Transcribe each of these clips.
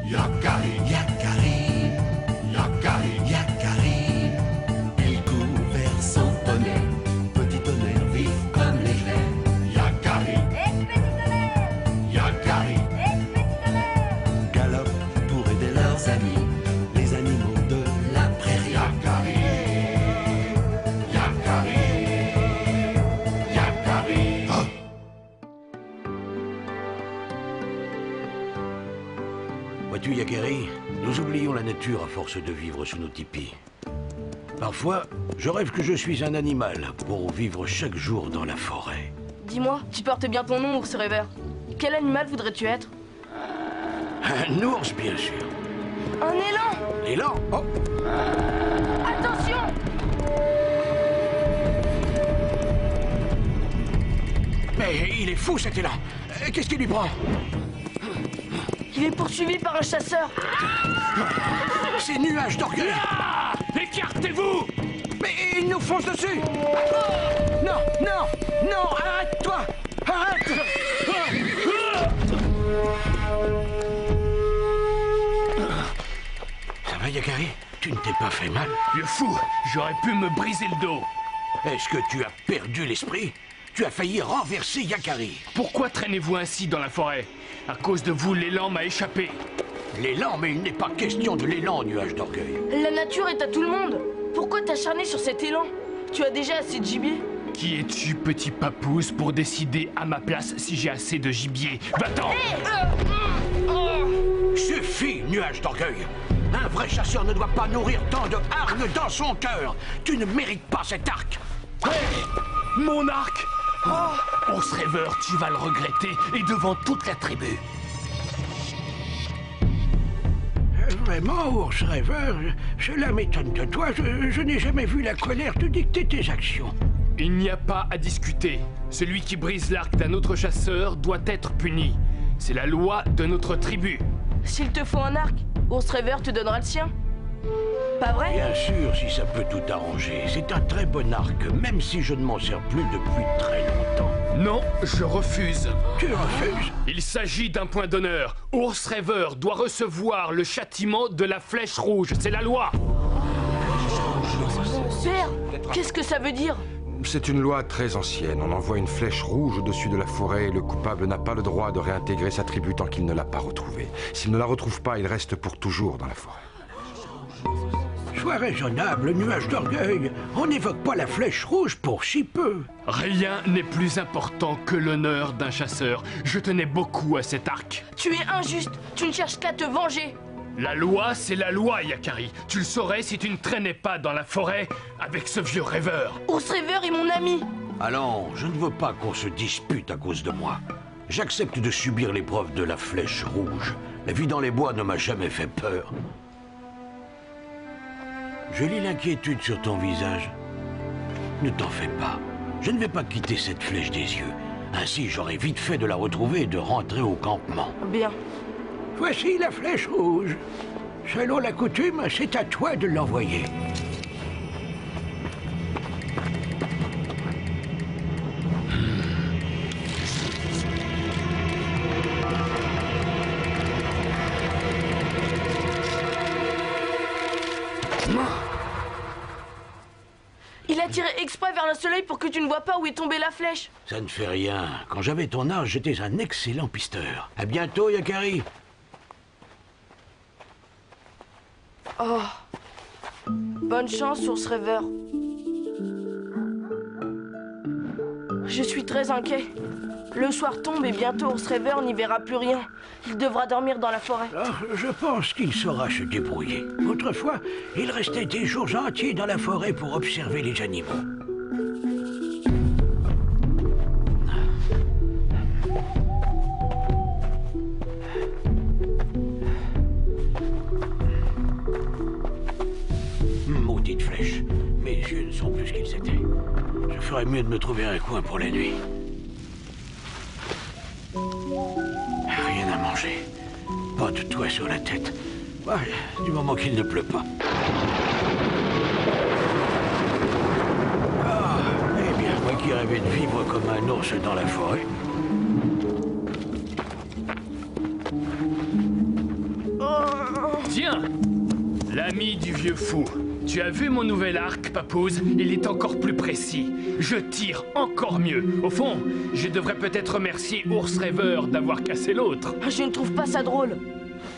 Yakari, Yakari, Yakari, Yakari. Il couvert son poney, petit tonnerre vif comme l'éclair. Yakari, Yakari, galope pour aider leurs amis, les animaux de la prairie. Yakari, Yakari, Yakari. Oh. Vois-tu, Yakari, nous oublions la nature à force de vivre sous nos tipis. Parfois, je rêve que je suis un animal pour vivre chaque jour dans la forêt. Dis-moi, tu portes bien ton nom, ours rêveur. Quel animal voudrais-tu être? Un ours, bien sûr. Un élan! L'élan? Oh! Attention! Mais il est fou, cet élan! Qu'est-ce qui lui prend? Il est poursuivi par un chasseur. Ces nuages d'orgueil! Ah! Écartez-vous! Mais il nous fonce dessus! Non, non, non, arrête-toi! Arrête! Ça va, Yakari? Tu ne t'es pas fait mal? Le fou! J'aurais pu me briser le dos. Est-ce que tu as perdu l'esprit? Tu as failli renverser Yakari. Pourquoi traînez-vous ainsi dans la forêt? À cause de vous, l'élan m'a échappé. L'élan, mais il n'est pas question de l'élan, nuage d'orgueil. La nature est à tout le monde. Pourquoi t'acharner sur cet élan? Tu as déjà assez de gibier. Qui es-tu, petit papouze, pour décider à ma place si j'ai assez de gibier? Va-t'en! Suffit, nuage d'orgueil. Un vrai chasseur ne doit pas nourrir tant de hargne dans son cœur. Tu ne mérites pas cet arc. Hey! Mon arc! Ours rêveur, tu vas le regretter, et devant toute la tribu. Vraiment, ours rêveur, cela m'étonne de toi. Je n'ai jamais vu la colère te dicter tes actions. Il n'y a pas à discuter. Celui qui brise l'arc d'un autre chasseur doit être puni. C'est la loi de notre tribu. S'il te faut un arc, ours rêveur te donnera le sien. Pas vrai? Bien sûr, si ça peut tout arranger. C'est un très bon arc, même si je ne m'en sers plus depuis très longtemps. Non, je refuse. Tu refuses? Il s'agit d'un point d'honneur. Ours rêveur doit recevoir le châtiment de la flèche rouge. C'est la loi. Père, qu'est-ce que ça veut dire? C'est une loi très ancienne. On envoie une flèche rouge au-dessus de la forêt et le coupable n'a pas le droit de réintégrer sa tribu tant qu'il ne l'a pas retrouvée. S'il ne la retrouve pas, il reste pour toujours dans la forêt. Sois raisonnable, nuage d'orgueil. On n'évoque pas la flèche rouge pour si peu. Rien n'est plus important que l'honneur d'un chasseur. Je tenais beaucoup à cet arc. Tu es injuste. Tu ne cherches qu'à te venger. La loi, c'est la loi, Yakari. Tu le saurais si tu ne traînais pas dans la forêt avec ce vieux rêveur. Ours rêveur est mon ami. Allons, je ne veux pas qu'on se dispute à cause de moi. J'accepte de subir l'épreuve de la flèche rouge. La vie dans les bois ne m'a jamais fait peur. Je lis l'inquiétude sur ton visage. Ne t'en fais pas. Je ne vais pas quitter cette flèche des yeux. Ainsi, j'aurai vite fait de la retrouver et de rentrer au campement. Bien. Voici la flèche rouge. Selon la coutume, c'est à toi de l'envoyer. Il a tiré exprès vers le soleil pour que tu ne vois pas où est tombée la flèche. Ça ne fait rien. Quand j'avais ton âge, j'étais un excellent pisteur. À bientôt, Yakari. Oh. Bonne chance, ours rêveur. Je suis très inquiet. Le soir tombe et bientôt ours rêveur n'y verra plus rien. Il devra dormir dans la forêt. Je pense qu'il saura se débrouiller. Autrefois, il restait des jours entiers dans la forêt pour observer les animaux. Maudite flèche. Mes yeux ne sont plus ce qu'ils étaient. Je ferais mieux de me trouver un coin pour la nuit. Rien à manger. Pas de toit sur la tête. Ouais, du moment qu'il ne pleut pas. Ah, eh bien, moi qui rêvais de vivre comme un ours dans la forêt. Oh, Ami du vieux fou, tu as vu mon nouvel arc, Papouse? Il est encore plus précis. Je tire encore mieux. Au fond, je devrais peut-être remercier Ours Rêveur d'avoir cassé l'autre. Je ne trouve pas ça drôle.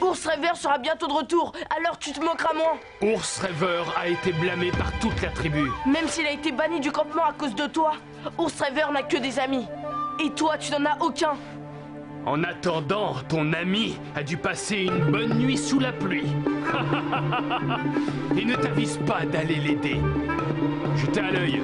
Ours Rêveur sera bientôt de retour, alors tu te moqueras moins. Ours Rêveur a été blâmé par toute la tribu. Même s'il a été banni du campement à cause de toi, Ours Rêveur n'a que des amis. Et toi, tu n'en as aucun. En attendant, ton ami a dû passer une bonne nuit sous la pluie. Et ne t'avise pas d'aller l'aider. Jetez à l'œil.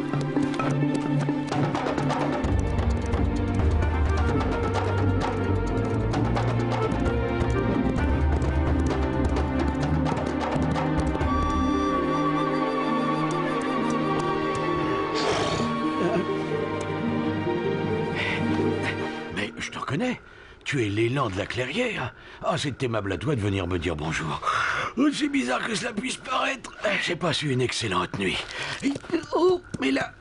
Mais je te reconnais. Tu es l'élan de la clairière. Ah, c'est aimable à toi de venir me dire bonjour. C'est bizarre que cela puisse paraître. J'ai passé une excellente nuit. Oh, mais là,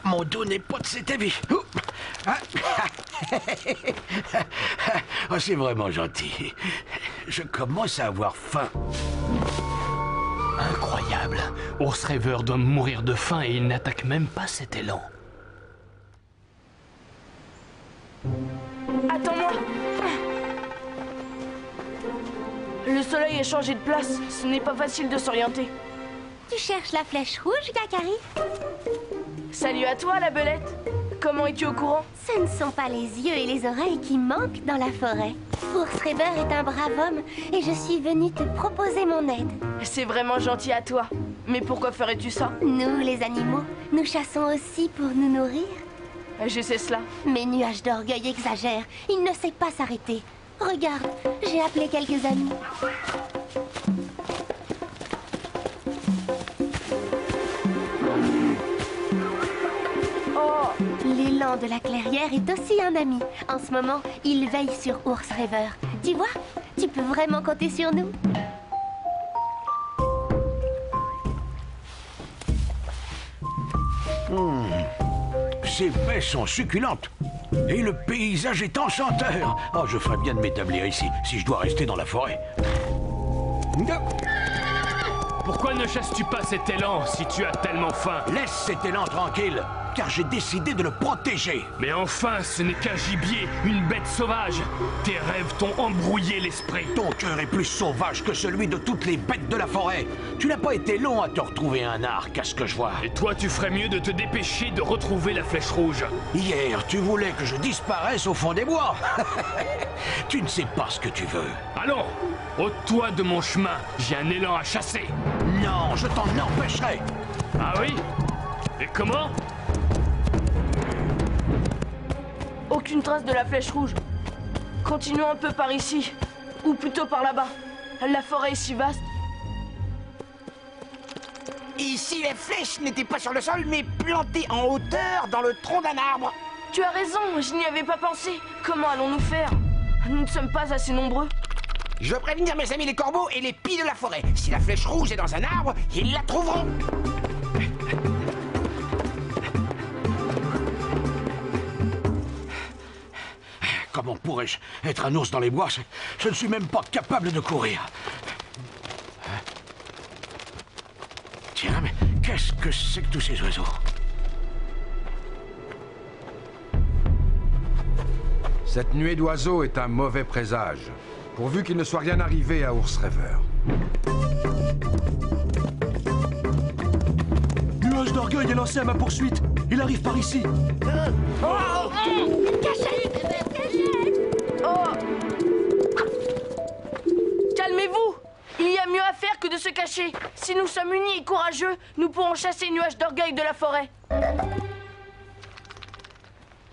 mon dos n'est pas de cet avis. Oh, c'est vraiment gentil. Je commence à avoir faim. Incroyable. Ours Rêveur doit mourir de faim et il n'attaque même pas cet élan. Attends-moi. Le soleil a changé de place. Ce n'est pas facile de s'orienter. Tu cherches la flèche rouge, Gakari? Salut à toi, la belette. Comment es-tu au courant? Ce ne sont pas les yeux et les oreilles qui manquent dans la forêt. Ours Rêveur est un brave homme et je suis venue te proposer mon aide. C'est vraiment gentil à toi. Mais pourquoi ferais-tu ça? Nous, les animaux, nous chassons aussi pour nous nourrir. Je sais cela. Mes nuages d'orgueil exagèrent. Il ne sait pas s'arrêter. Regarde, j'ai appelé quelques amis. Oh, L'élan de la clairière est aussi un ami. En ce moment, il veille sur Ours Rêveur. Tu vois, tu peux vraiment compter sur nous. Ces baies sont succulentes. Et le paysage est enchanteur. Oh, je ferais bien de m'établir ici, si je dois rester dans la forêt. Pourquoi ne chasses-tu pas cet élan si tu as tellement faim? Laisse cet élan tranquille, car j'ai décidé de le protéger. Mais enfin, ce n'est qu'un gibier, une bête sauvage. Tes rêves t'ont embrouillé l'esprit. Ton cœur est plus sauvage que celui de toutes les bêtes de la forêt. Tu n'as pas été long à te retrouver un arc, à ce que je vois. Et toi, tu ferais mieux de te dépêcher de retrouver la flèche rouge. Hier, tu voulais que je disparaisse au fond des bois. Tu ne sais pas ce que tu veux. Allons, ôte-toi de mon chemin. J'ai un élan à chasser. Non, je t'en empêcherai. Ah oui? Et comment? aucune trace de la flèche rouge. Continuons un peu par ici. Ou plutôt par là-bas. La forêt est si vaste. Et si les flèches n'étaient pas sur le sol, mais plantées en hauteur dans le tronc d'un arbre? Tu as raison, je n'y avais pas pensé. Comment allons-nous faire? Nous ne sommes pas assez nombreux. Je veux prévenir mes amis les corbeaux et les pies de la forêt. Si la flèche rouge est dans un arbre, ils la trouveront. Comment pourrais-je être un ours dans les bois? Je ne suis même pas capable de courir. Tiens, mais qu'est-ce que c'est que tous ces oiseaux? Cette nuée d'oiseaux est un mauvais présage, pourvu qu'il ne soit rien arrivé à Ours Rêveur. Nuage d'orgueil est lancé à ma poursuite. Il arrive par ici. Cachette! Oh! Calmez-vous! Il y a mieux à faire que de se cacher. Si nous sommes unis et courageux, nous pourrons chasser Nuage d'orgueil de la forêt.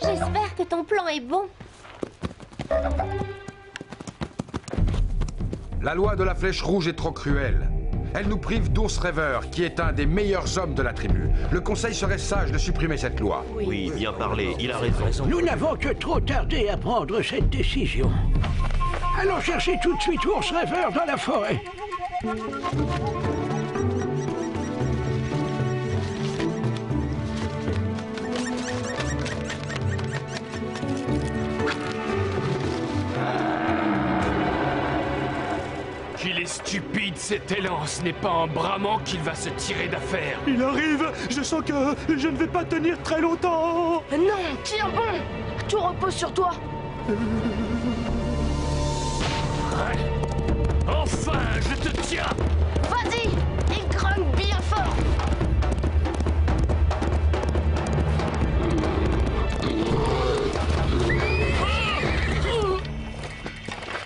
J'espère que ton plan est bon. La loi de la flèche rouge est trop cruelle. Elle nous prive d'Ours Rêveur, qui est un des meilleurs hommes de la tribu. Le conseil serait sage de supprimer cette loi. Oui, bien parlé, il a raison. Nous n'avons que trop tardé à prendre cette décision. Allons chercher tout de suite Ours Rêveur dans la forêt. Qu'il est stupide cet élan, ce n'est pas en bramant qu'il va se tirer d'affaire. Il arrive. Je sens que je ne vais pas tenir très longtemps. Non, tiens bon. Tout repose sur toi. Enfin, je te tiens. Vas-y, il grogne bien fort.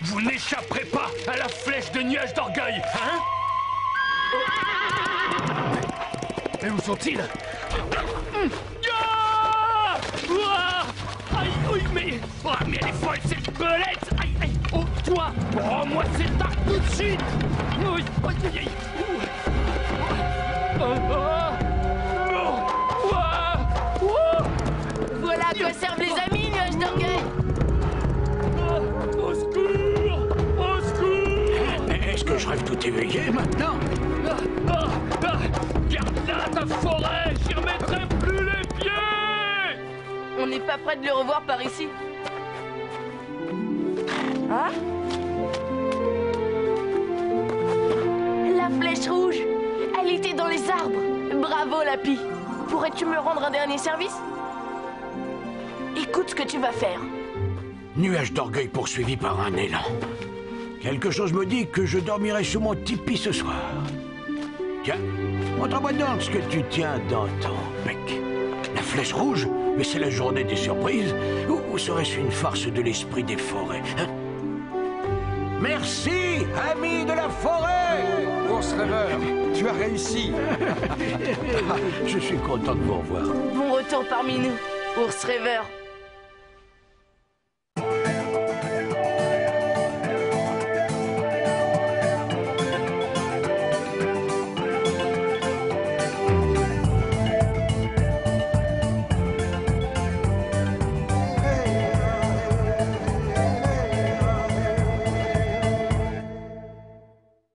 Vous n'échapperez pas à la flèche de nuage d'orgueil, hein? Mais où sont-ils? Ah! Ouah! Aïe, oui, mais... Oh, mais elle est folle, cette belette! Aïe, aïe! Oh, toi! Rends-moi cette arc tout de suite! Oui, aïe, aïe, aïe! Voilà à quoi servent les amis, nuages d'orgueil. Au secours! Au secours! Est-ce que je rêve tout éveillé maintenant? Garde-la, ta forêt! J'y remettrai plus les pieds! On n'est pas près de le revoir par ici. Hein? La flèche rouge! Elle était dans les arbres! Bravo, Lapi! Pourrais-tu me rendre un dernier service? Écoute ce que tu vas faire. Nuage d'orgueil poursuivi par un élan. Quelque chose me dit que je dormirai sous mon tipi ce soir. Tiens, montre-moi donc ce que tu tiens dans ton bec. La flèche rouge? Mais c'est la journée des surprises. Ou serait-ce une farce de l'esprit des forêts, hein? Merci, amis de la forêt! Ours rêveur, tu as réussi. Je suis content de vous revoir. Bon retour parmi nous, ours rêveur.